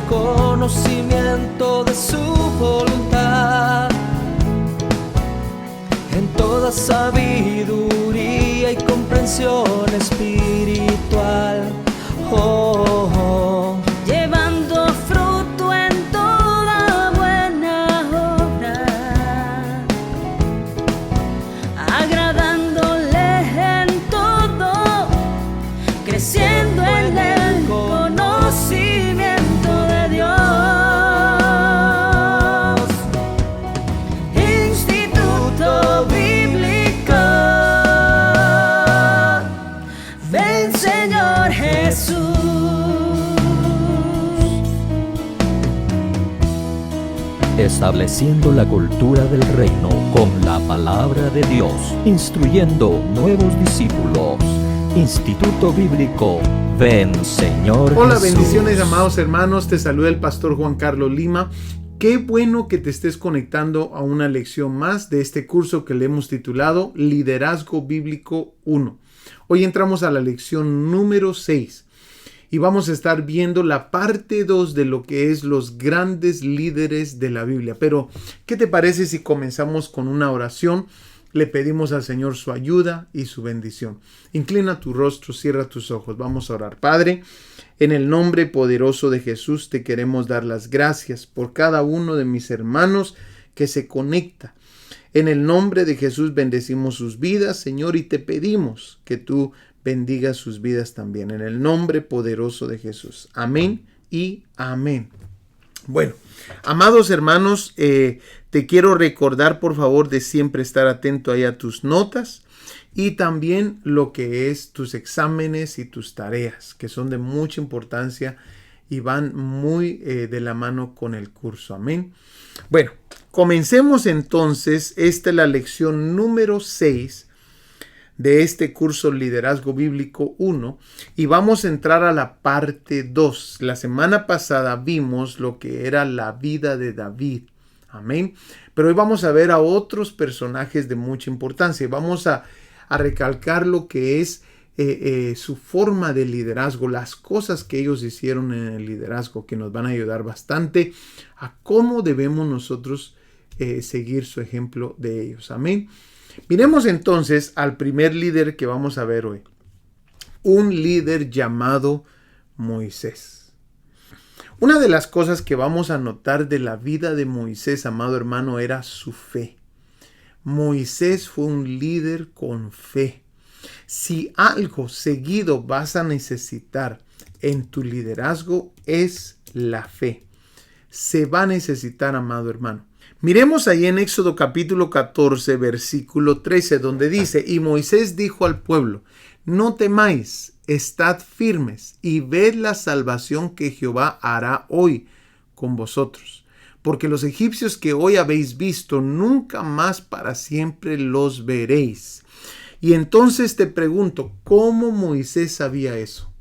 conocimiento de su voluntad, en toda sabiduría y comprensión espiritual. Oh, oh. Llevando fruto en toda buena obra, agradándole en todo, creciendo en el conocimiento de Dios. Instituto Bíblico, ven Señor Jesús. Estableciendo la cultura del reino con la palabra de Dios, instruyendo nuevos discípulos. Instituto Bíblico, ven Señor Hola, Jesús. bendiciones, amados hermanos, te saluda el pastor Juan Carlos Lima. Qué bueno que te estés conectando a una lección más de este curso que le hemos titulado Liderazgo Bíblico 1. Hoy entramos a la lección número 6 y vamos a estar viendo la parte 2 de lo que es los grandes líderes de la Biblia. Pero, ¿qué te parece si comenzamos con una oración? Le pedimos al Señor su ayuda y su bendición. Inclina tu rostro, cierra tus ojos. Vamos a orar. Padre, en el nombre poderoso de Jesús te queremos dar las gracias por cada uno de mis hermanos que se conecta. En el nombre de Jesús bendecimos sus vidas, Señor, y te pedimos que tú bendigas sus vidas también. En el nombre poderoso de Jesús. Amén y amén. Bueno, amados hermanos, te quiero recordar por favor de siempre estar atento ahí a tus notas y también lo que es tus exámenes y tus tareas, que son de mucha importancia y van muy de la mano con el curso. Amén. Bueno, comencemos entonces. Esta es la lección número 6 de este curso Liderazgo Bíblico 1 y vamos a entrar a la parte 2. La semana pasada vimos lo que era la vida de David. Amén. Pero hoy vamos a ver a otros personajes de mucha importancia. Vamos a recalcar lo que es su forma de liderazgo, las cosas que ellos hicieron en el liderazgo, que nos van a ayudar bastante a cómo debemos nosotros seguir su ejemplo de ellos. Amén. Miremos entonces al primer líder que vamos a ver hoy. Un líder llamado Moisés. Una de las cosas que vamos a notar de la vida de Moisés, amado hermano, era su fe. Moisés fue un líder con fe. Si algo seguido vas a necesitar en tu liderazgo es la fe. Se va a necesitar, amado hermano. Miremos ahí en Éxodo capítulo 14, versículo 13, donde dice: y Moisés dijo al pueblo: no temáis, estad firmes y ved la salvación que Jehová hará hoy con vosotros. Porque los egipcios que hoy habéis visto, nunca más para siempre los veréis. Y entonces te pregunto, ¿cómo Moisés sabía eso?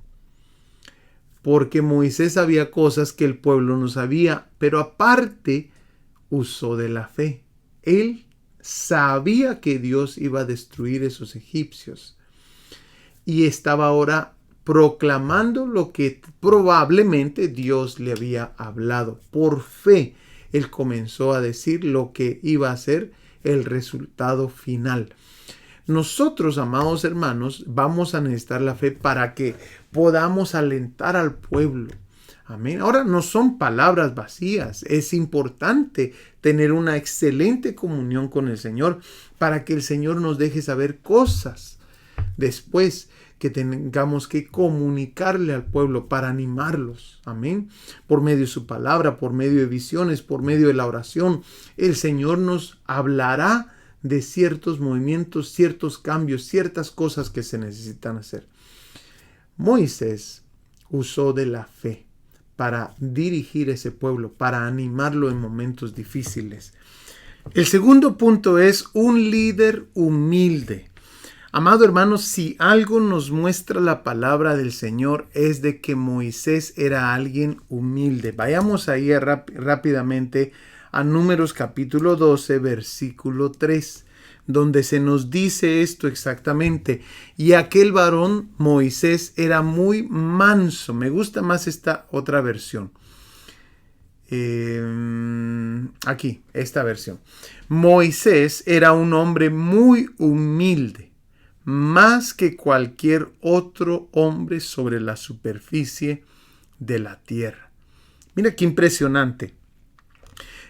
Porque Moisés sabía cosas que el pueblo no sabía, pero aparte usó de la fe. Él sabía que Dios iba a destruir esos egipcios y estaba ahora proclamando lo que probablemente Dios le había hablado. Por fe, él comenzó a decir lo que iba a ser el resultado final. Nosotros, amados hermanos, vamos a necesitar la fe para que podamos alentar al pueblo. Amén. Ahora no son palabras vacías. Es importante tener una excelente comunión con el Señor para que el Señor nos deje saber cosas después que tengamos que comunicarle al pueblo para animarlos. Amén. Por medio de su palabra, por medio de visiones, por medio de la oración, el Señor nos hablará de ciertos movimientos, ciertos cambios, ciertas cosas que se necesitan hacer. Moisés usó de la fe para dirigir ese pueblo, para animarlo en momentos difíciles. El segundo punto es un líder humilde. Amado hermano, si algo nos muestra la palabra del Señor es de que Moisés era alguien humilde. Vayamos ahí rápidamente a Números capítulo 12, versículo 3, donde se nos dice esto exactamente. Y aquel varón, Moisés, era muy manso. Me gusta más esta otra versión. Aquí, esta versión. Moisés era un hombre muy humilde, más que cualquier otro hombre sobre la superficie de la tierra. Mira qué impresionante.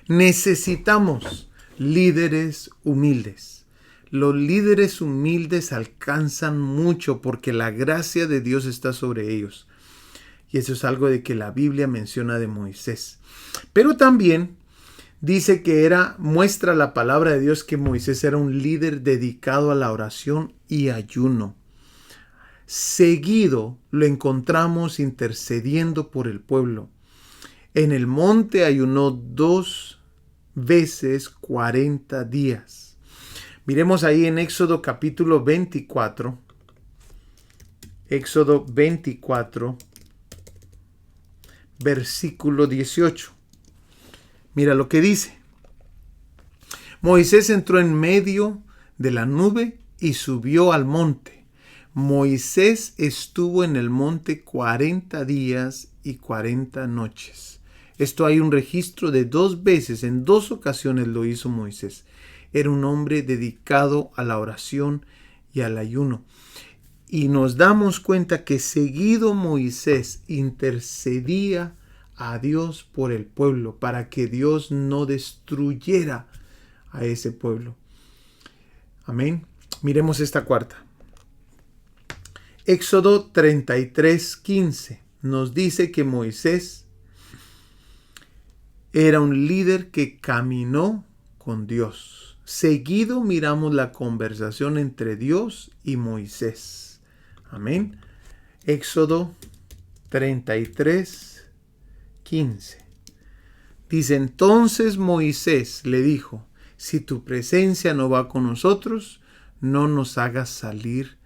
Necesitamos líderes humildes. Los líderes humildes alcanzan mucho porque la gracia de Dios está sobre ellos. Y eso es algo de que la Biblia menciona de Moisés. Pero también dice que muestra la palabra de Dios que Moisés era un líder dedicado a la oración y ayuno. Seguido lo encontramos intercediendo por el pueblo. En el monte ayunó 2 veces 40 días. Miremos ahí en Éxodo capítulo 24. Éxodo 24, versículo 18. Mira lo que dice. Moisés entró en medio de la nube y subió al monte. Moisés estuvo en el monte 40 días y 40 noches. Esto hay un registro de 2 veces, en 2 ocasiones lo hizo Moisés. Era un hombre dedicado a la oración y al ayuno. Y nos damos cuenta que seguido Moisés intercedía a Dios por el pueblo para que Dios no destruyera a ese pueblo. Amén. Miremos esta cuarta. Éxodo 33:15 nos dice que Moisés era un líder que caminó con Dios. Seguido miramos la conversación entre Dios y Moisés. Amén. Éxodo 33:15. Dice, entonces Moisés le dijo, si tu presencia no va con nosotros, no nos hagas salir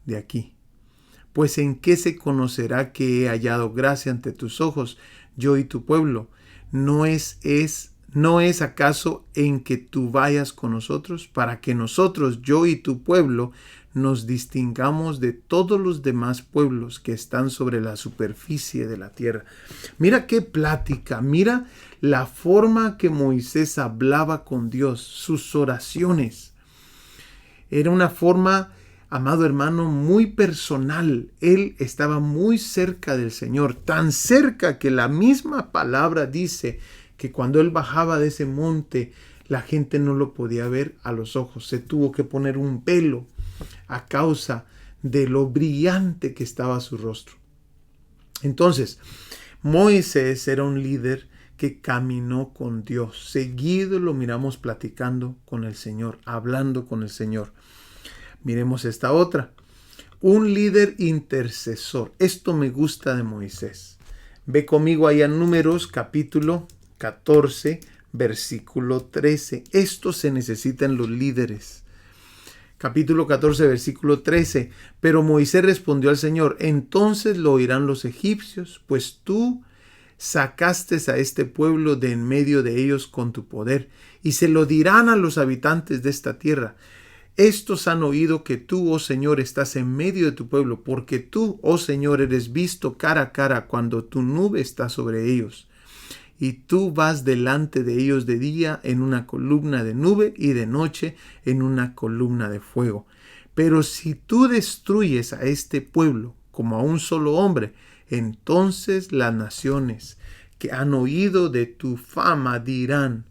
de aquí. Pues en qué se conocerá que he hallado gracia ante tus ojos, yo y tu pueblo. ¿No es acaso en que tú vayas con nosotros, para que nosotros, yo y tu pueblo, nos distingamos de todos los demás pueblos que están sobre la superficie de la tierra? Mira qué plática, mira la forma que Moisés hablaba con Dios, sus oraciones. Era una forma, amado hermano, muy personal. Él estaba muy cerca del Señor, tan cerca que la misma palabra dice que cuando él bajaba de ese monte, la gente no lo podía ver a los ojos. Se tuvo que poner un velo a causa de lo brillante que estaba su rostro. Entonces, Moisés era un líder que caminó con Dios. Seguido lo miramos platicando con el Señor, hablando con el Señor. Miremos esta otra. Un líder intercesor. Esto me gusta de Moisés. Ve conmigo allá en Números capítulo 14, versículo 13. Esto se necesita en los líderes. Capítulo 14, versículo 13. Pero Moisés respondió al Señor, entonces lo oirán los egipcios, pues tú sacaste a este pueblo de en medio de ellos con tu poder, y se lo dirán a los habitantes de esta tierra. Estos han oído que tú, oh Señor, estás en medio de tu pueblo, porque tú, oh Señor, eres visto cara a cara cuando tu nube está sobre ellos. Y tú vas delante de ellos de día en una columna de nube y de noche en una columna de fuego. Pero si tú destruyes a este pueblo como a un solo hombre, entonces las naciones que han oído de tu fama dirán,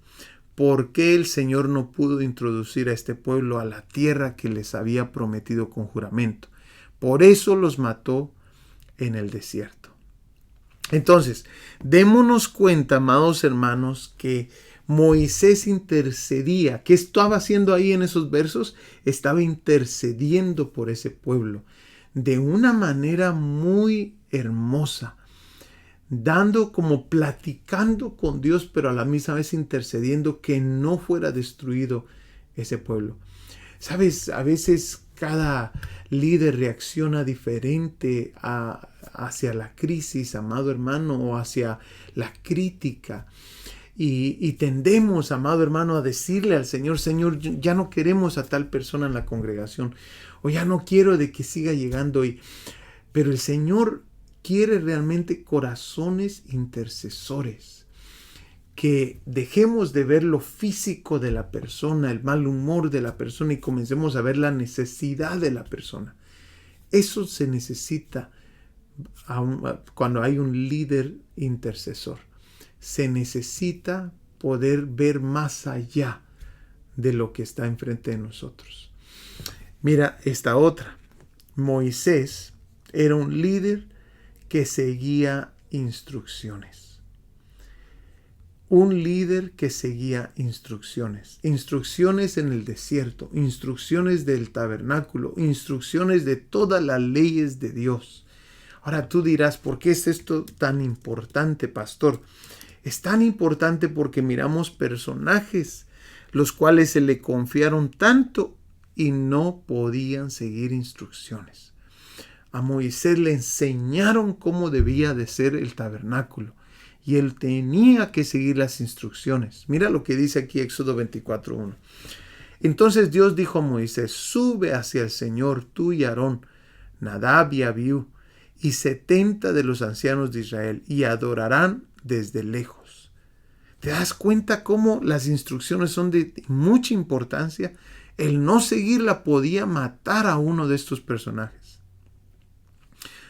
¿por qué el Señor no pudo introducir a este pueblo a la tierra que les había prometido con juramento? Por eso los mató en el desierto. Entonces, démonos cuenta, amados hermanos, que Moisés intercedía. ¿Qué estaba haciendo ahí en esos versos? Estaba intercediendo por ese pueblo de una manera muy hermosa, como platicando con Dios, pero a la misma vez intercediendo que no fuera destruido ese pueblo. Sabes, a veces cada líder reacciona diferente hacia la crisis, amado hermano, o hacia la crítica. Y tendemos, amado hermano, a decirle al Señor, Señor, ya no queremos a tal persona en la congregación, o ya no quiero de que siga llegando. Pero el Señor quiere realmente corazones intercesores, que dejemos de ver lo físico de la persona, el mal humor de la persona y comencemos a ver la necesidad de la persona. Eso se necesita cuando hay un líder intercesor. Se necesita poder ver más allá de lo que está enfrente de nosotros. Mira esta otra. Moisés era un líder que seguía instrucciones. Un líder que seguía instrucciones. Instrucciones en el desierto, instrucciones del tabernáculo, instrucciones de todas las leyes de Dios. Ahora tú dirás, ¿por qué es esto tan importante, pastor? Es tan importante porque miramos personajes los cuales se le confiaron tanto y no podían seguir instrucciones. A Moisés le enseñaron cómo debía de ser el tabernáculo y él tenía que seguir las instrucciones. Mira lo que dice aquí Éxodo 24:1. Entonces Dios dijo a Moisés: sube hacia el Señor tú y Aarón, Nadab y Abiú, y 70 de los ancianos de Israel, y adorarán desde lejos. ¿Te das cuenta cómo las instrucciones son de mucha importancia? El no seguirla podía matar a uno de estos personajes.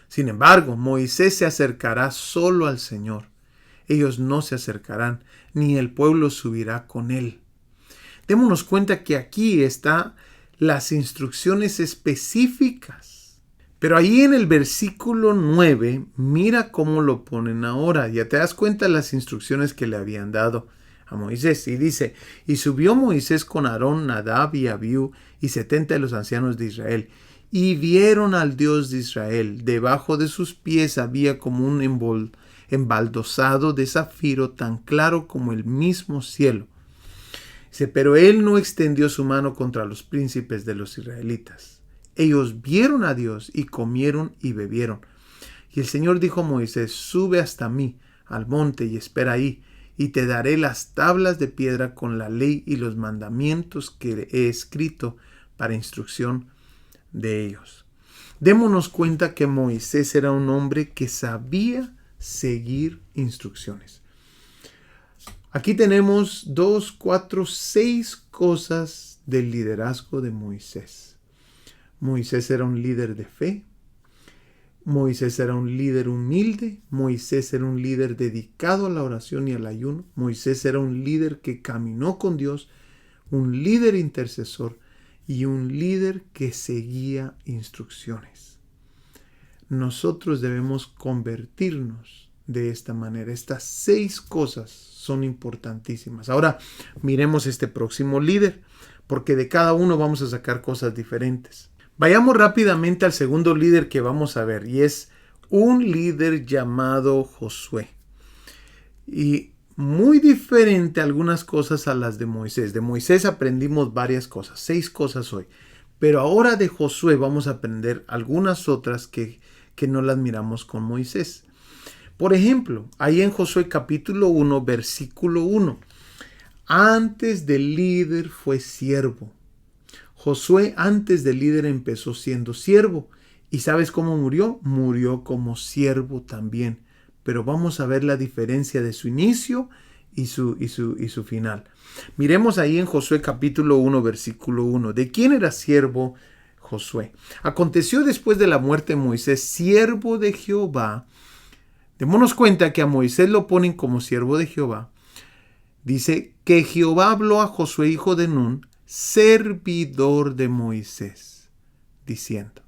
Sin embargo, Moisés se acercará solo al Señor. Ellos no se acercarán, ni el pueblo subirá con él. Démonos cuenta que aquí están las instrucciones específicas. Pero ahí en el versículo 9, mira cómo lo ponen ahora. Ya te das cuenta de las instrucciones que le habían dado a Moisés. Y dice: y subió Moisés con Aarón, Nadab y Abiú y 70 de los ancianos de Israel. Y vieron al Dios de Israel. Debajo de sus pies había como un embaldosado de zafiro tan claro como el mismo cielo. Dice: pero él no extendió su mano contra los príncipes de los israelitas. Ellos vieron a Dios y comieron y bebieron. Y el Señor dijo a Moisés: sube hasta mí al monte y espera ahí, y te daré las tablas de piedra con la ley y los mandamientos que he escrito para instrucción de ellos. Démonos cuenta que Moisés era un hombre que sabía seguir instrucciones. Aquí tenemos 6 cosas del liderazgo de Moisés. Moisés era un líder de fe. Moisés era un líder humilde. Moisés era un líder dedicado a la oración y al ayuno. Moisés era un líder que caminó con Dios, un líder intercesor y un líder que seguía instrucciones. Nosotros debemos convertirnos de esta manera. Estas 6 cosas son importantísimas. Ahora miremos este próximo líder, porque de cada uno vamos a sacar cosas diferentes. Vayamos rápidamente al segundo líder que vamos a ver, y es un líder llamado Josué. Y muy diferente algunas cosas a las de Moisés. De Moisés aprendimos varias cosas, 6 cosas hoy. Pero ahora de Josué vamos a aprender algunas otras que no las miramos con Moisés. Por ejemplo, ahí en Josué capítulo 1, versículo 1. Antes del líder fue siervo. Josué antes del líder empezó siendo siervo. ¿Y sabes cómo murió? Murió como siervo también. Pero vamos a ver la diferencia de su inicio y su final. Miremos ahí en Josué capítulo 1, versículo 1. ¿De quién era siervo Josué? Aconteció después de la muerte de Moisés, siervo de Jehová. Démonos cuenta que a Moisés lo ponen como siervo de Jehová. Dice que Jehová habló a Josué, hijo de Nun, servidor de Moisés, diciendo.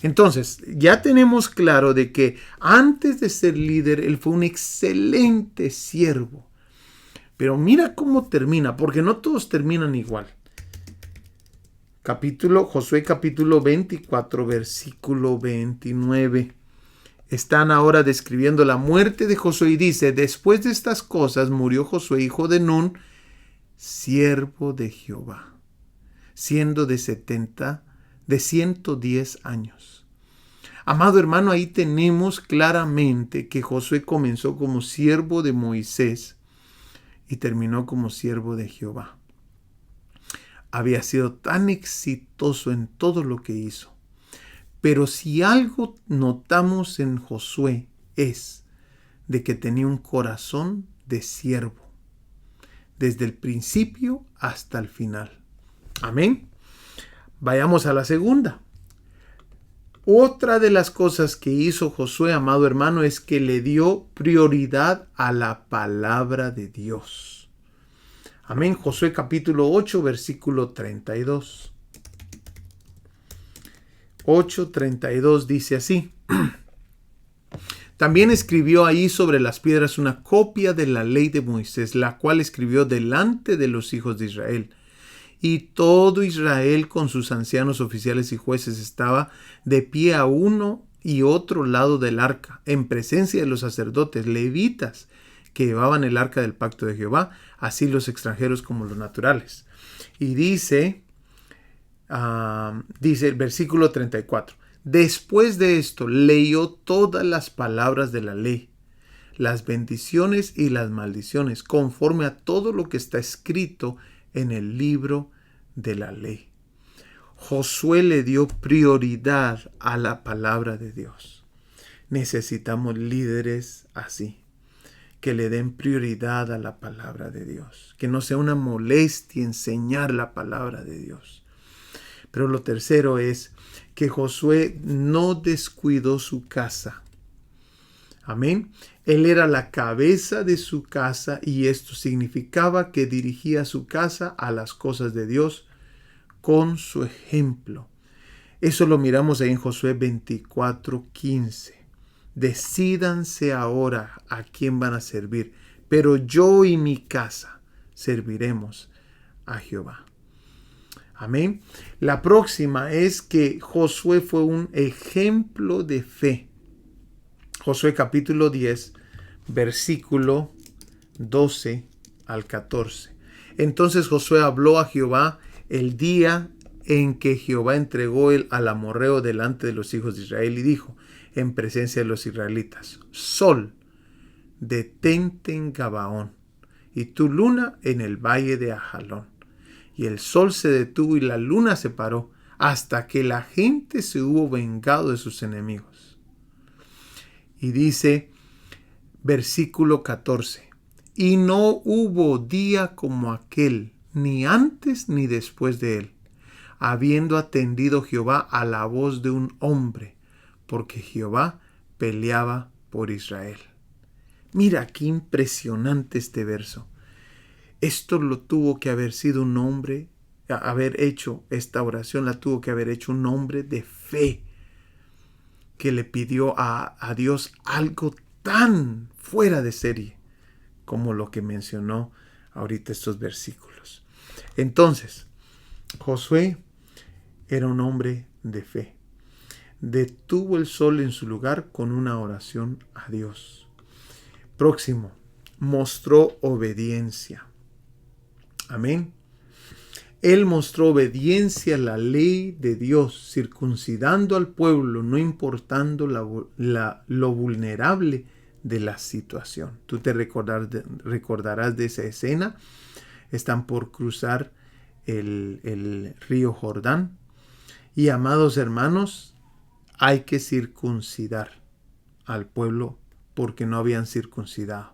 Entonces, ya tenemos claro de que antes de ser líder, él fue un excelente siervo. Pero mira cómo termina, porque no todos terminan igual. Josué capítulo 24, versículo 29. Están ahora describiendo la muerte de Josué y dice: después de estas cosas murió Josué, hijo de Nun, siervo de Jehová, siendo de 110 años. Amado hermano, ahí tenemos claramente que Josué comenzó como siervo de Moisés y terminó como siervo de Jehová. Había sido tan exitoso en todo lo que hizo. Pero si algo notamos en Josué es de que tenía un corazón de siervo. desde el principio hasta el final. Amén. Vayamos a la segunda. Otra de las cosas que hizo Josué, amado hermano, es que le dio prioridad a la palabra de Dios. Amén. Josué capítulo 8, versículo 32. 8:32 dice así. También escribió ahí sobre las piedras una copia de la ley de Moisés, la cual escribió delante de los hijos de Israel. Y todo Israel con sus ancianos, oficiales y jueces estaba de pie a uno y otro lado del arca, en presencia de los sacerdotes levitas que llevaban el arca del pacto de Jehová, así los extranjeros como los naturales. Y dice el versículo 34. Después de esto leyó todas las palabras de la ley, las bendiciones y las maldiciones, conforme a todo lo que está escrito en el libro de la ley. Josué le dio prioridad a la palabra de Dios. Necesitamos líderes así, que le den prioridad a la palabra de Dios, que no sea una molestia enseñar la palabra de Dios. Pero lo tercero es que Josué no descuidó su casa. Amén. Él era la cabeza de su casa y esto significaba que dirigía su casa a las cosas de Dios con su ejemplo. Eso lo miramos ahí en Josué 24:15. Decídanse ahora a quién van a servir, pero yo y mi casa serviremos a Jehová. Amén. La próxima es que Josué fue un ejemplo de fe. Josué capítulo 10, versículo 12 al 14. Entonces Josué habló a Jehová el día en que Jehová entregó al amorreo delante de los hijos de Israel y dijo, en presencia de los israelitas, Sol, detente en Gabaón, y tu luna en el valle de Ajalón. Y el sol se detuvo y la luna se paró, hasta que la gente se hubo vengado de sus enemigos. Y dice, versículo 14, y no hubo día como aquel, ni antes ni después de él, habiendo atendido Jehová a la voz de un hombre, porque Jehová peleaba por Israel. Mira qué impresionante este verso. Esto lo tuvo que haber sido un hombre, haber hecho esta oración, la tuvo que haber hecho un hombre de fe, que le pidió a Dios algo tan fuera de serie como lo que mencionó ahorita estos versículos. Entonces, Josué era un hombre de fe. Detuvo el sol en su lugar con una oración a Dios. Próximo, mostró obediencia. Amén. Él mostró obediencia a la ley de Dios, circuncidando al pueblo, no importando lo vulnerable de la situación. Tú te recordarás de esa escena. Están por cruzar el río Jordán. Y amados hermanos, hay que circuncidar al pueblo porque no habían circuncidado.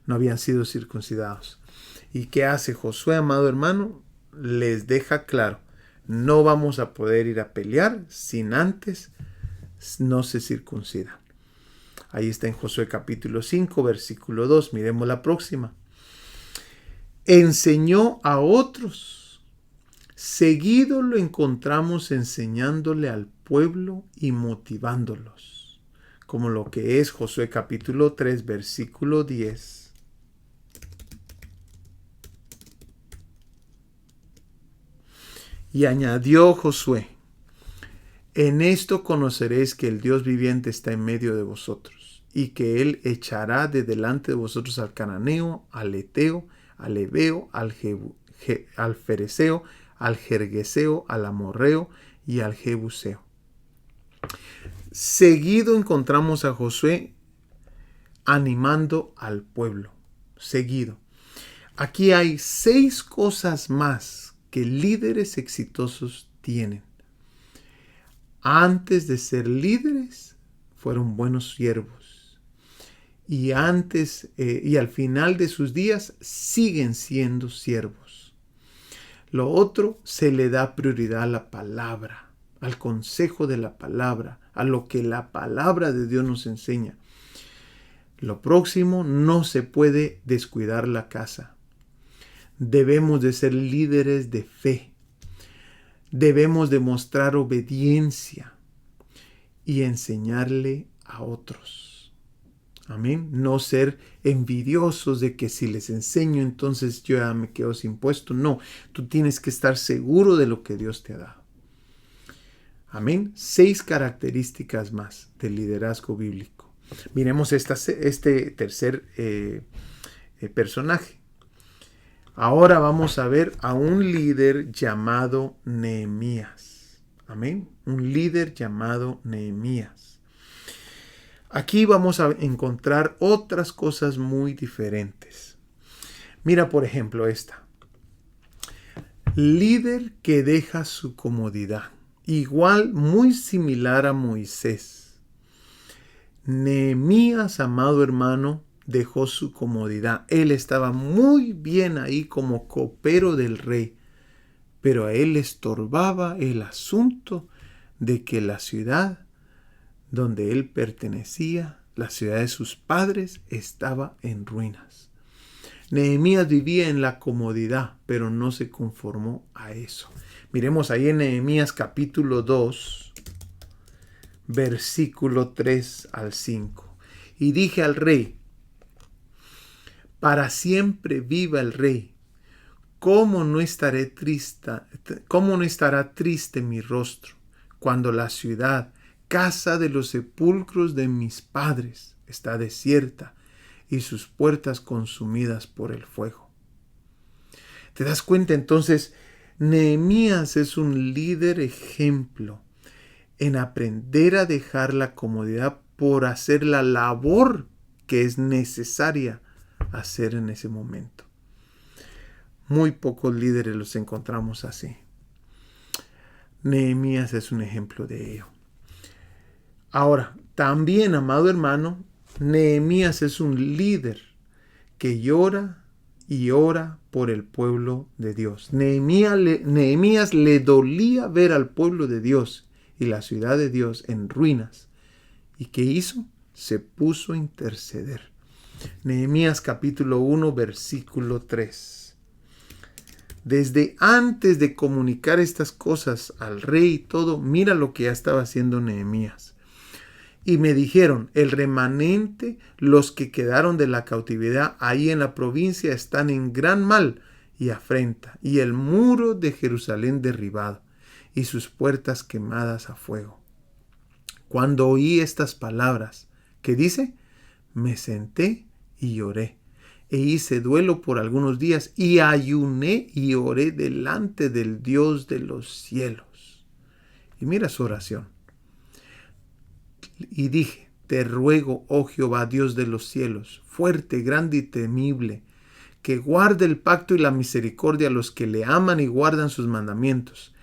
No habían sido circuncidados. ¿Y qué hace Josué, amado hermano? Les deja claro, no vamos a poder ir a pelear sin antes no se circuncidan. Ahí está en Josué capítulo 5, versículo 2. Miremos la próxima. Enseñó a otros. Seguido lo encontramos enseñándole al pueblo y motivándolos. Como lo que es Josué capítulo 3, versículo 10. Y añadió Josué, en esto conoceréis que el Dios viviente está en medio de vosotros, y que Él echará de delante de vosotros al cananeo, al eteo, al heveo, al fereceo, al gergeseo, al amorreo y al jebuseo. Seguido encontramos a Josué animando al pueblo. Seguido. Aquí hay 6 cosas más que líderes exitosos tienen. Antes de ser líderes, fueron buenos siervos. y y al final de sus días siguen siendo siervos. Lo otro, se le da prioridad a la palabra, al consejo de la palabra, a lo que la palabra de Dios nos enseña. Lo próximo, no se puede descuidar la casa. Debemos de ser líderes de fe. Debemos de mostrar obediencia y enseñarle a otros. Amén. No ser envidiosos de que si les enseño, entonces yo ya me quedo sin puesto. No, tú tienes que estar seguro de lo que Dios te ha dado. Amén. 6 características más del liderazgo bíblico. Miremos este tercer personaje. Ahora vamos a ver a un líder llamado Nehemías. Amén. Un líder llamado Nehemías. Aquí vamos a encontrar otras cosas muy diferentes. Mira, por ejemplo, esta. Líder que deja su comodidad. Igual, muy similar a Moisés. Nehemías, amado hermano, dejó su comodidad. Él estaba muy bien ahí como copero del rey, pero a él le estorbaba el asunto de que la ciudad donde él pertenecía, la ciudad de sus padres, estaba en ruinas. Nehemías vivía en la comodidad, pero no se conformó a eso. Miremos ahí en Nehemías capítulo 2, versículo 3 al 5. Y dije al rey: para siempre viva el rey. ¿Cómo no estará triste mi rostro cuando la ciudad, casa de los sepulcros de mis padres, está desierta y sus puertas consumidas por el fuego? ¿Te das cuenta? Entonces, Nehemías es un líder ejemplo en aprender a dejar la comodidad por hacer la labor que es necesaria hacer en ese momento. Muy pocos líderes los encontramos así. Nehemías es un ejemplo de ello. Ahora, también, amado hermano, Nehemías es un líder que llora y ora por el pueblo de Dios. Nehemías le dolía ver al pueblo de Dios y la ciudad de Dios en ruinas. ¿Y qué hizo? Se puso a interceder. Nehemías capítulo 1, versículo 3. Desde antes de comunicar estas cosas al rey y todo, mira lo que ya estaba haciendo Nehemías. Y me dijeron: el remanente, los que quedaron de la cautividad ahí en la provincia, están en gran mal y afrenta, y el muro de Jerusalén derribado, y sus puertas quemadas a fuego. Cuando oí estas palabras, ¿qué dice? Me senté y lloré, e hice duelo por algunos días, y ayuné y oré delante del Dios de los cielos. Y mira su oración. Y dije: te ruego, oh Jehová, Dios de los cielos, fuerte, grande y temible, que guarde el pacto y la misericordia a los que le aman y guardan sus mandamientos.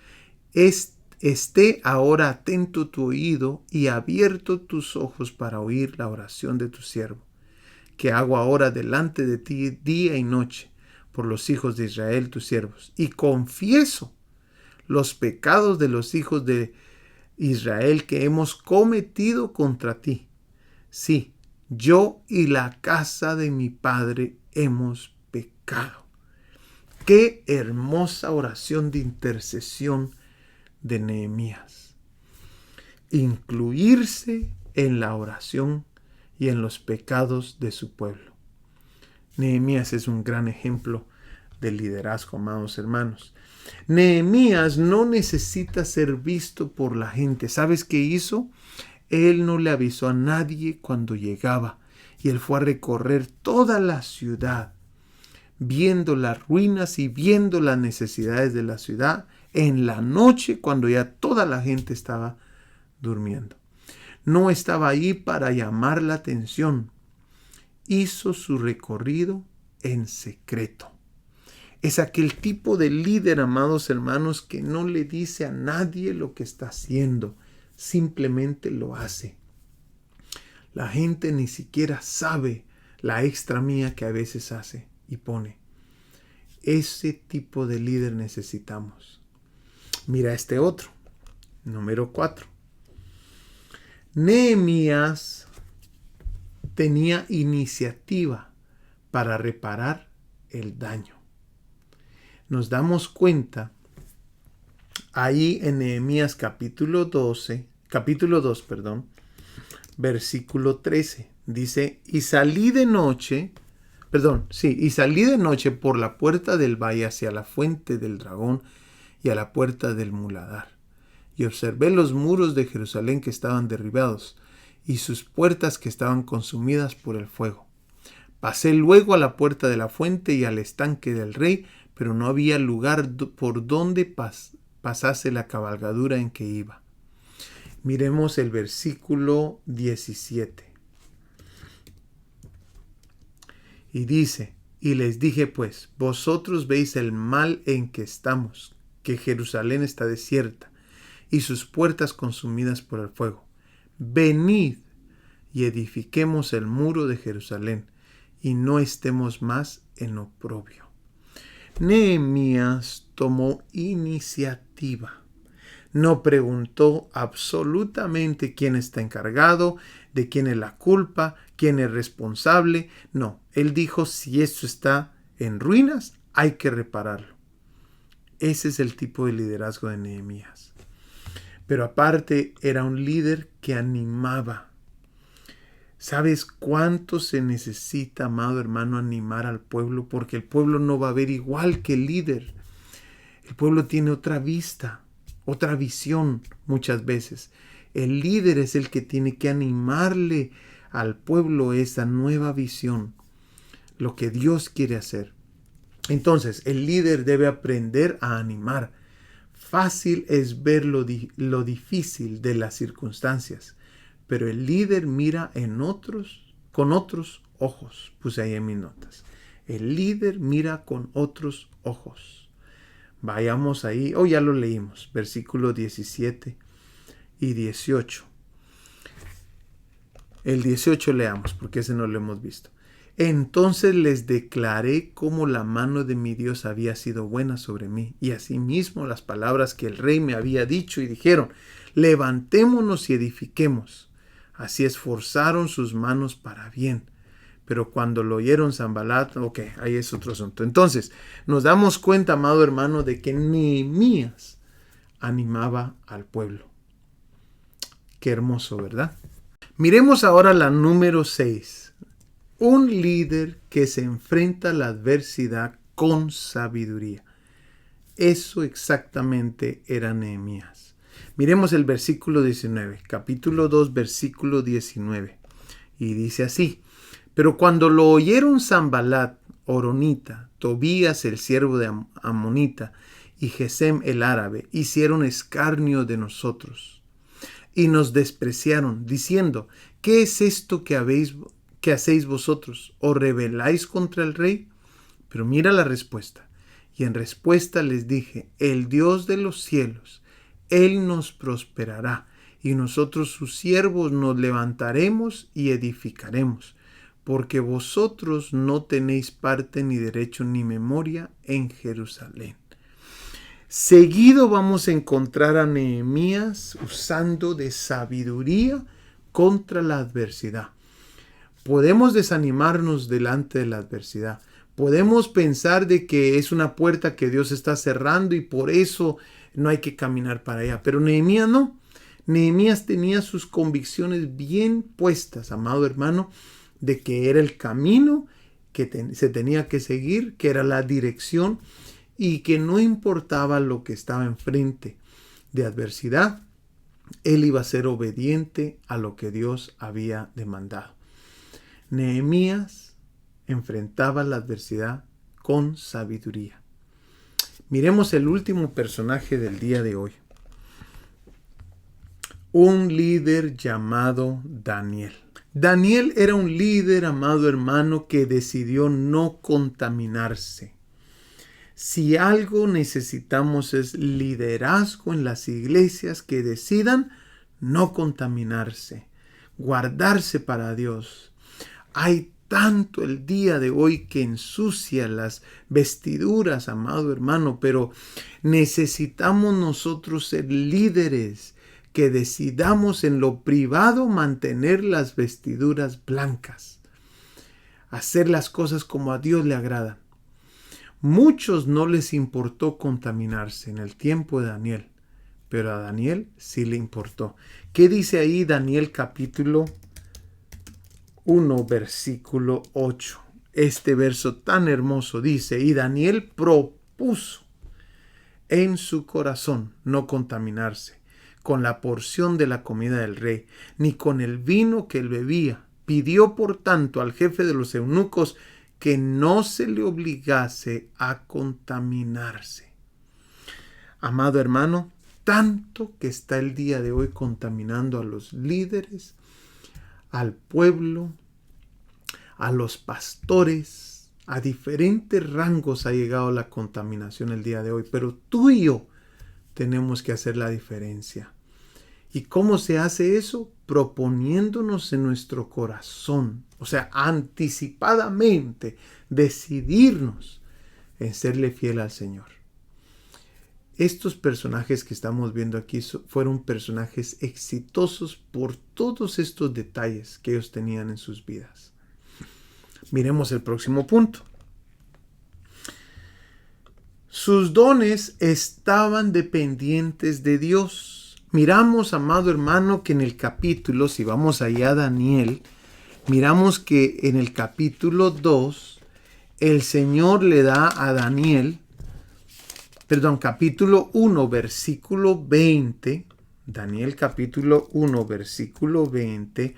Esté ahora atento tu oído y abierto tus ojos para oír la oración de tu siervo, que hago ahora delante de ti día y noche por los hijos de Israel, tus siervos. Y confieso los pecados de los hijos de Israel que hemos cometido contra ti. Sí, yo y la casa de mi padre hemos pecado. Qué hermosa oración de intercesión de Nehemías. Incluirse en la oración y en los pecados de su pueblo. Nehemías es un gran ejemplo de liderazgo, amados hermanos. Nehemías no necesita ser visto por la gente. ¿Sabes qué hizo? Él no le avisó a nadie cuando llegaba, y él fue a recorrer toda la ciudad, viendo las ruinas y viendo las necesidades de la ciudad en la noche, cuando ya toda la gente estaba durmiendo. No estaba ahí para llamar la atención. Hizo su recorrido en secreto. Es aquel tipo de líder, amados hermanos, que no le dice a nadie lo que está haciendo. Simplemente lo hace. La gente ni siquiera sabe la extra mía que a veces hace y pone. Ese tipo de líder necesitamos. Mira este otro, número 4. Nehemías tenía iniciativa para reparar el daño. Nos damos cuenta ahí en Nehemías capítulo 2, versículo 13. Dice, y salí de noche por la puerta del valle hacia la fuente del dragón y a la puerta del muladar. Y observé los muros de Jerusalén que estaban derribados y sus puertas que estaban consumidas por el fuego. Pasé luego a la puerta de la fuente y al estanque del rey, pero no había lugar por donde pasase la cabalgadura en que iba. Miremos el versículo 17. Y dice, y les dije pues, vosotros veis el mal en que estamos, que Jerusalén está desierta y sus puertas consumidas por el fuego. Venid y edifiquemos el muro de Jerusalén y no estemos más en oprobio. Nehemías tomó iniciativa. No preguntó absolutamente quién está encargado, de quién es la culpa, quién es responsable. No, él dijo, si esto está en ruinas, hay que repararlo. Ese es el tipo de liderazgo de Nehemías. Pero aparte era un líder que animaba. ¿Sabes cuánto se necesita, amado hermano, animar al pueblo? Porque el pueblo no va a ver igual que el líder. El pueblo tiene otra vista, otra visión muchas veces. El líder es el que tiene que animarle al pueblo esa nueva visión, lo que Dios quiere hacer. Entonces, el líder debe aprender a animar. Fácil es ver lo difícil de las circunstancias, pero el líder mira con otros ojos. Puse ahí en mis notas. El líder mira con otros ojos. Vayamos ahí, ya lo leímos, versículos 17 y 18. El 18 leamos, porque ese no lo hemos visto. Entonces les declaré cómo la mano de mi Dios había sido buena sobre mí, y asimismo las palabras que el rey me había dicho, y dijeron, levantémonos y edifiquemos. Así esforzaron sus manos para bien. Pero cuando lo oyeron Sanballat, ahí es otro asunto. Entonces, nos damos cuenta, amado hermano, de que Nehemías animaba al pueblo. Qué hermoso, ¿verdad? Miremos ahora la número 6. Un líder que se enfrenta a la adversidad con sabiduría. Eso exactamente era Nehemías. Miremos el versículo 19, capítulo 2, versículo 19. Y dice así, pero cuando lo oyeron Sanballat, Horonita, Tobías el siervo de Amonita y Gesem el árabe, hicieron escarnio de nosotros y nos despreciaron, diciendo, ¿qué es esto que hacéis vosotros? ¿Os rebeláis contra el rey? Pero mira la respuesta. Y en respuesta les dije, el Dios de los cielos, Él nos prosperará, y nosotros sus siervos nos levantaremos y edificaremos, porque vosotros no tenéis parte ni derecho ni memoria en Jerusalén. Seguido vamos a encontrar a Nehemías usando de sabiduría contra la adversidad. Podemos desanimarnos delante de la adversidad. Podemos pensar de que es una puerta que Dios está cerrando y por eso no hay que caminar para allá. Pero Nehemías no. Nehemías tenía sus convicciones bien puestas, amado hermano, de que era el camino que se tenía que seguir, que era la dirección y que no importaba lo que estaba enfrente de adversidad, él iba a ser obediente a lo que Dios había demandado. Nehemías enfrentaba la adversidad con sabiduría. Miremos el último personaje del día de hoy. Un líder llamado Daniel. Daniel era un líder, amado hermano, que decidió no contaminarse. Si algo necesitamos es liderazgo en las iglesias que decidan no contaminarse. guardarse para Dios. Hay tanto el día de hoy que ensucia las vestiduras, amado hermano, pero necesitamos nosotros ser líderes que decidamos en lo privado mantener las vestiduras blancas, hacer las cosas como a Dios le agrada. Muchos no les importó contaminarse en el tiempo de Daniel, pero a Daniel sí le importó. ¿Qué dice ahí Daniel capítulo 1, versículo 8? Este verso tan hermoso dice: y Daniel propuso en su corazón no contaminarse con la porción de la comida del rey, ni con el vino que él bebía. Pidió por tanto al jefe de los eunucos que no se le obligase a contaminarse. Amado hermano, tanto que está el día de hoy contaminando a los líderes, al pueblo, a los pastores, a diferentes rangos ha llegado la contaminación el día de hoy, pero tú y yo tenemos que hacer la diferencia. ¿Y cómo se hace eso? Proponiéndonos en nuestro corazón, o sea, anticipadamente, decidirnos en serle fiel al Señor. Estos personajes que estamos viendo aquí fueron personajes exitosos por todos estos detalles que ellos tenían en sus vidas. Miremos el próximo punto. Sus dones estaban dependientes de Dios. Miramos, amado hermano, que en el capítulo, si vamos allá a Daniel, miramos que en el capítulo 2, el Señor le da a Daniel, capítulo 1, versículo 20, Daniel capítulo 1, versículo 20,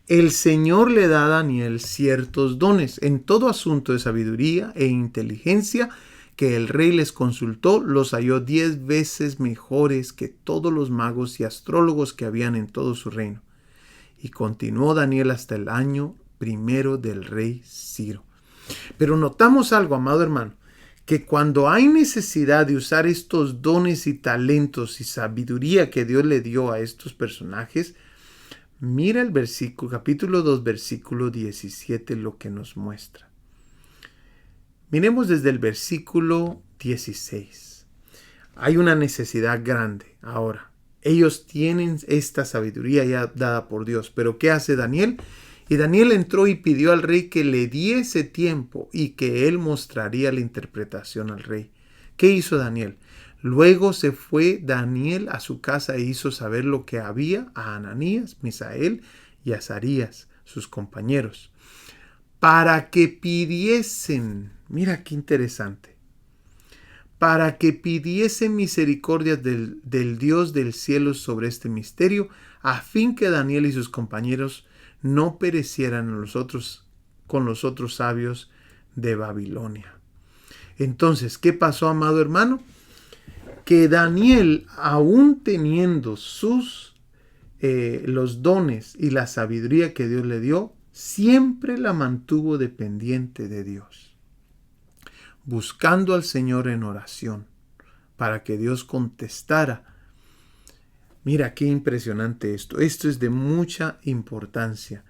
el Señor le da a Daniel ciertos dones en todo asunto de sabiduría e inteligencia que el rey les consultó, los halló 10 veces mejores que todos los magos y astrólogos que habían en todo su reino. Y continuó Daniel hasta el año 1 del rey Ciro. Pero notamos algo, amado hermano, que cuando hay necesidad de usar estos dones y talentos y sabiduría que Dios le dio a estos personajes, mira el versículo, capítulo 2, versículo 17, lo que nos muestra. Miremos desde el versículo 16. Hay una necesidad grande ahora. Ellos tienen esta sabiduría ya dada por Dios. Pero ¿qué hace Daniel? Y Daniel entró y pidió al rey que le diese tiempo y que él mostraría la interpretación al rey. ¿Qué hizo Daniel? Luego se fue Daniel a su casa e hizo saber lo que había a Ananías, Misael y Azarías, sus compañeros, para que pidiesen, mira qué interesante, para que pidiesen misericordia del Dios del cielo sobre este misterio, a fin que Daniel y sus compañeros no perecieran con los otros sabios de Babilonia. Entonces, ¿qué pasó, amado hermano? Que Daniel, aún teniendo los dones y la sabiduría que Dios le dio, siempre la mantuvo dependiente de Dios, buscando al Señor en oración para que Dios contestara. Mira qué impresionante esto. Esto es de mucha importancia.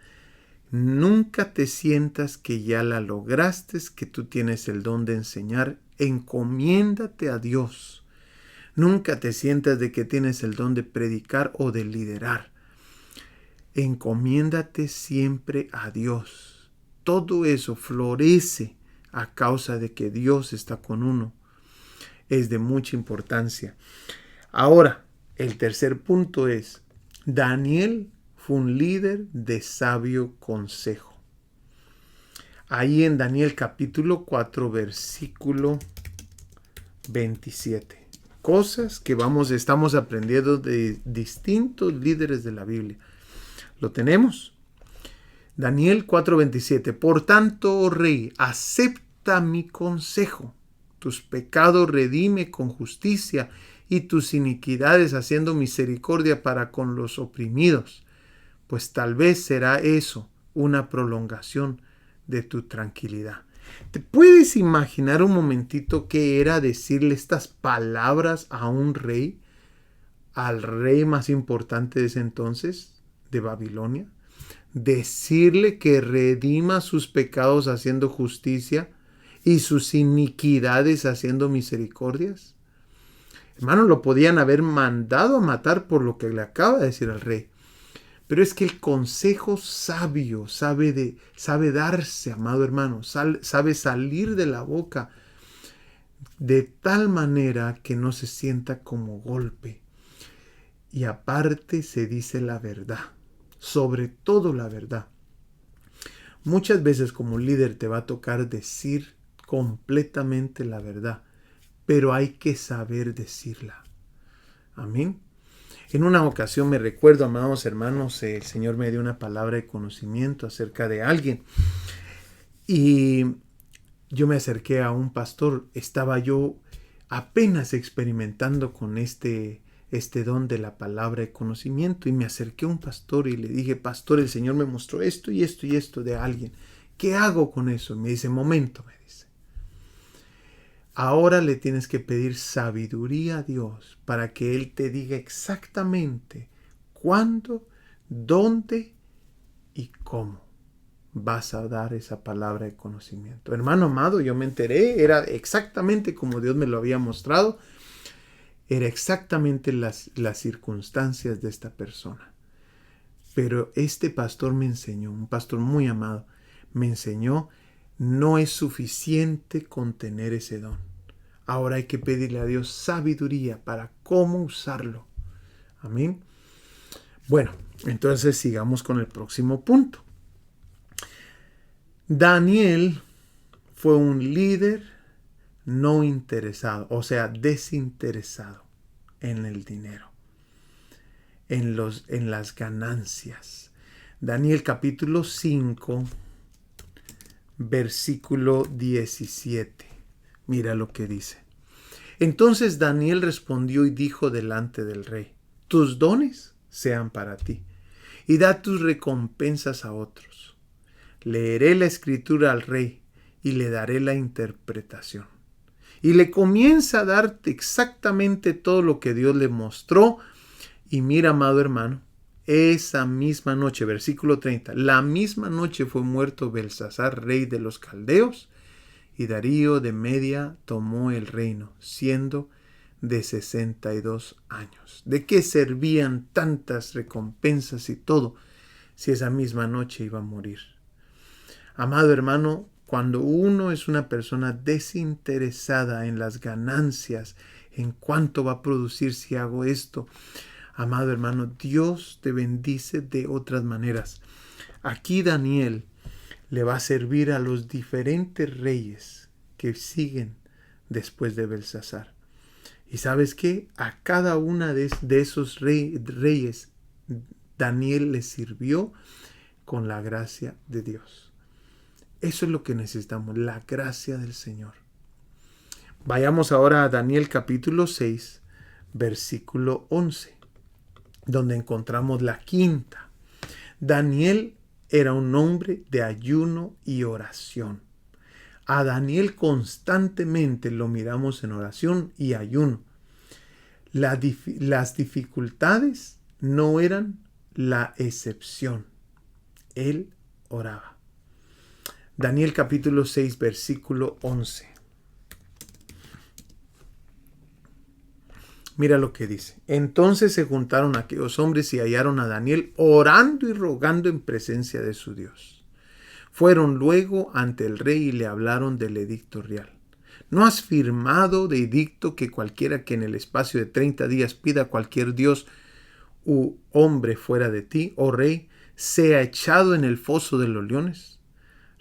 Nunca te sientas que ya la lograste, que tú tienes el don de enseñar. Encomiéndate a Dios. Nunca te sientas de que tienes el don de predicar o de liderar. Encomiéndate siempre a Dios. Todo eso florece a causa de que Dios está con uno. Es de mucha importancia. Ahora, el tercer punto es, Daniel fue un líder de sabio consejo. Ahí en Daniel capítulo 4, versículo 27. Cosas que estamos aprendiendo de distintos líderes de la Biblia. ¿Lo tenemos? Daniel 4:27. Por tanto, oh rey, acepta mi consejo. Tus pecados redime con justicia y tus iniquidades haciendo misericordia para con los oprimidos. Pues tal vez será eso una prolongación de tu tranquilidad. ¿Te puedes imaginar un momentito qué era decirle estas palabras a un rey? Al rey más importante de ese entonces, de Babilonia. decirle que redima sus pecados haciendo justicia y sus iniquidades haciendo misericordias? Hermano, lo podían haber mandado a matar por lo que le acaba de decir al rey. Pero es que el consejo sabio sabe darse, amado hermano, sabe salir de la boca de tal manera que no se sienta como golpe. Y aparte se dice la verdad, sobre todo la verdad. Muchas veces como líder te va a tocar decir completamente la verdad, pero hay que saber decirla. Amén. En una ocasión me recuerdo, amados hermanos, el Señor me dio una palabra de conocimiento acerca de alguien. Y yo me acerqué a un pastor. Estaba yo apenas experimentando con este don de la palabra de conocimiento. Y me acerqué a un pastor y le dije, pastor, el Señor me mostró esto y esto y esto de alguien. ¿Qué hago con eso? Y me dice, momento, me dice. Ahora le tienes que pedir sabiduría a Dios para que Él te diga exactamente cuándo, dónde y cómo vas a dar esa palabra de conocimiento. Hermano amado, yo me enteré, era exactamente como Dios me lo había mostrado, era exactamente las circunstancias de esta persona. Pero este pastor me enseñó, un pastor muy amado, me enseñó, no es suficiente con tener ese don. Ahora hay que pedirle a Dios sabiduría para cómo usarlo. Amén. Bueno, entonces sigamos con el próximo punto. Daniel fue un líder no interesado, o sea, desinteresado en el dinero, en las ganancias. Daniel capítulo 5, versículo 17. Mira lo que dice. Entonces Daniel respondió y dijo delante del rey, tus dones sean para ti, y da tus recompensas a otros. Leeré la escritura al rey, y le daré la interpretación. Y le comienza a darte exactamente todo lo que Dios le mostró. Y mira, amado hermano, esa misma noche, versículo 30, la misma noche fue muerto Belsasar, rey de los caldeos, y Darío de Media tomó el reino, siendo de 62 años. ¿De qué servían tantas recompensas y todo si esa misma noche iba a morir? Amado hermano, cuando uno es una persona desinteresada en las ganancias, en cuánto va a producir si hago esto, amado hermano, Dios te bendice de otras maneras. Aquí Daniel le va a servir a los diferentes reyes que siguen después de Belsasar. ¿Y sabes qué? A cada una de esos reyes, Daniel le sirvió con la gracia de Dios. Eso es lo que necesitamos, la gracia del Señor. Vayamos ahora a Daniel capítulo 6, versículo 11, donde encontramos la quinta. Daniel era un hombre de ayuno y oración. A Daniel constantemente lo miramos en oración y ayuno. Las dificultades no eran la excepción. Él oraba. Daniel capítulo 6, versículo 11. Mira lo que dice. Entonces se juntaron aquellos hombres y hallaron a Daniel orando y rogando en presencia de su Dios. Fueron luego ante el rey y le hablaron del edicto real. ¿No has firmado de edicto que cualquiera que en el espacio de 30 días pida a cualquier dios u hombre fuera de ti, oh rey, sea echado en el foso de los leones?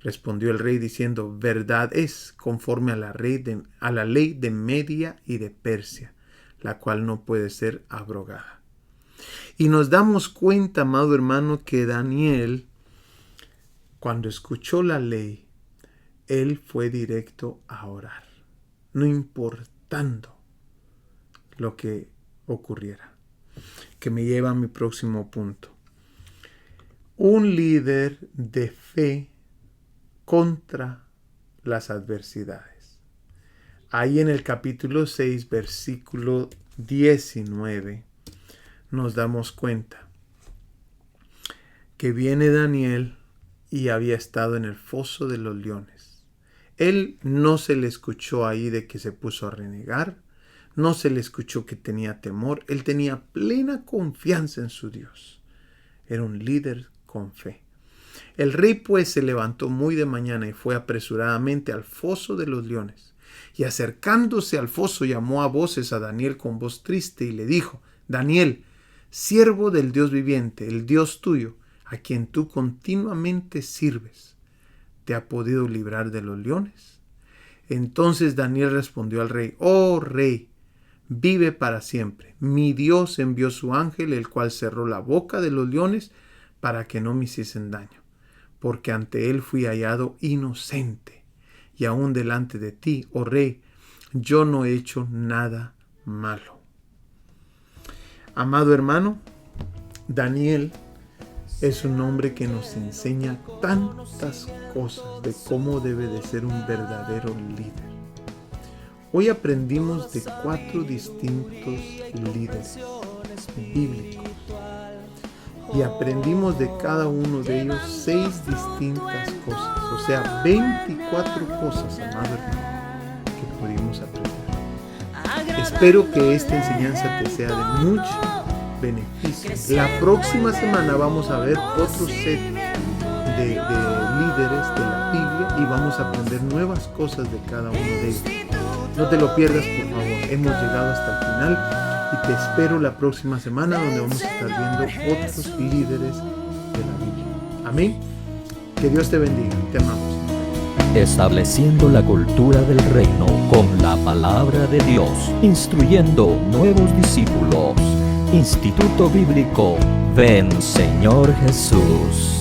Respondió el rey diciendo, verdad es, conforme a la ley de Media y de Persia, la cual no puede ser abrogada. Y nos damos cuenta, amado hermano, que Daniel, cuando escuchó la ley, él fue directo a orar, no importando lo que ocurriera. Que me lleva a mi próximo punto. Un líder de fe contra las adversidades. Ahí en el capítulo 6, versículo 19, nos damos cuenta que viene Daniel y había estado en el foso de los leones. Él no se le escuchó ahí de que se puso a renegar, no se le escuchó que tenía temor, él tenía plena confianza en su Dios. Era un líder con fe. El rey pues se levantó muy de mañana y fue apresuradamente al foso de los leones. Y acercándose al foso llamó a voces a Daniel con voz triste y le dijo: Daniel, siervo del Dios viviente, el Dios tuyo, a quien tú continuamente sirves, ¿te ha podido librar de los leones? Entonces Daniel respondió al rey: Oh rey, vive para siempre. Mi Dios envió su ángel, el cual cerró la boca de los leones para que no me hiciesen daño, porque ante él fui hallado inocente, y aún delante de ti, oh rey, yo no he hecho nada malo. Amado hermano, Daniel es un hombre que nos enseña tantas cosas de cómo debe de ser un verdadero líder. Hoy aprendimos de 4 distintos líderes bíblicos y aprendimos de cada uno de ellos 6 distintas cosas, o sea, 24 cosas, amado hermano, que pudimos aprender. Espero que esta enseñanza te sea de mucho beneficio. La próxima semana vamos a ver otro set de líderes de la Biblia y vamos a aprender nuevas cosas de cada uno de ellos. No te lo pierdas, por favor. Hemos llegado hasta el final y te espero la próxima semana, donde vamos a estar viendo otros líderes de la Biblia. Amén. Que Dios te bendiga. Te amamos. Estableciendo la cultura del reino con la palabra de Dios, instruyendo nuevos discípulos. Instituto Bíblico Ven Señor Jesús.